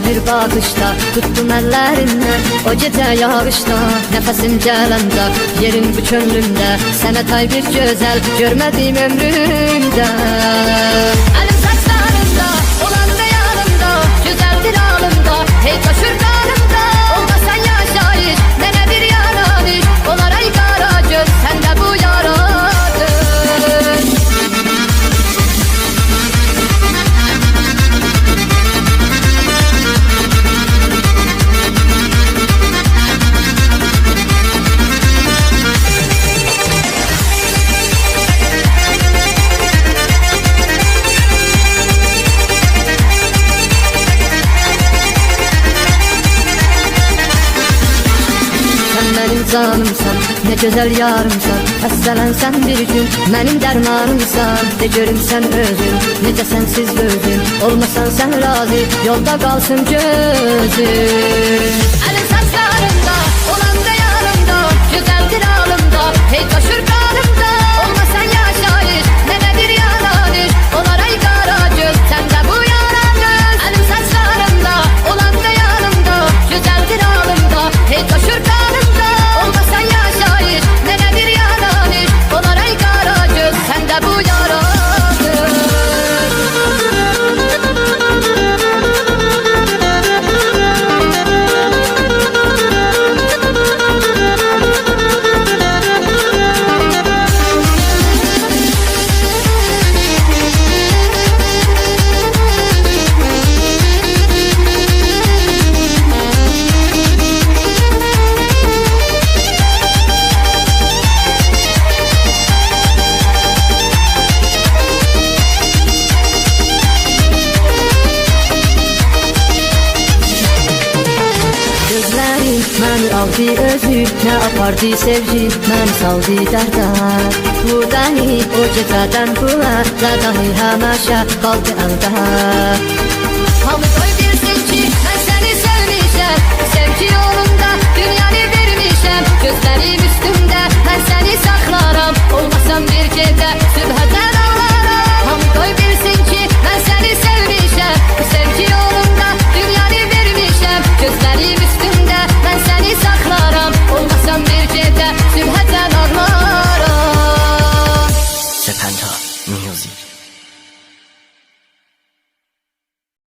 Bir bakışta tuttum ellerinden, o gece yağışta nefesim gələndə, yerin bu könlümdə sənə tay bir gözəl görmədim ömrümdə. Əlim saçlarımda, olan yanımda, güzeldir alımda, hey taşır kanımda. Olmasan yaşayış, mənə bir yaranış, olar ay qara göz, səndə bu yaradır. Canımsan, ne güzel yarımsan, həssələnsən bir gün mənim dərmanımsan. De görüm sən özün, necə sənsiz özün, olmasan sən razı, yolda qalsın gözün. Əlim saçlarımda, olan da yanımda, güzeldir alımda, hey taşır kanımda. Olmasan yaşayış, mənə bir yaranış, olar ay qara göz, səndə bu yaranış. Əlim saçlarımda, olan da yanımda, güzeldir alımda, hey taşır kanımda. Olmasan yaşayış, mənə bir yaranış, olar ay qara göz, səndə bu yaradır. Məni aldı özü, nə apardı sevgi, məni saldı dərdə. Bu dəni o gecədən bu əldə, dahi həməşə qaldı əldə.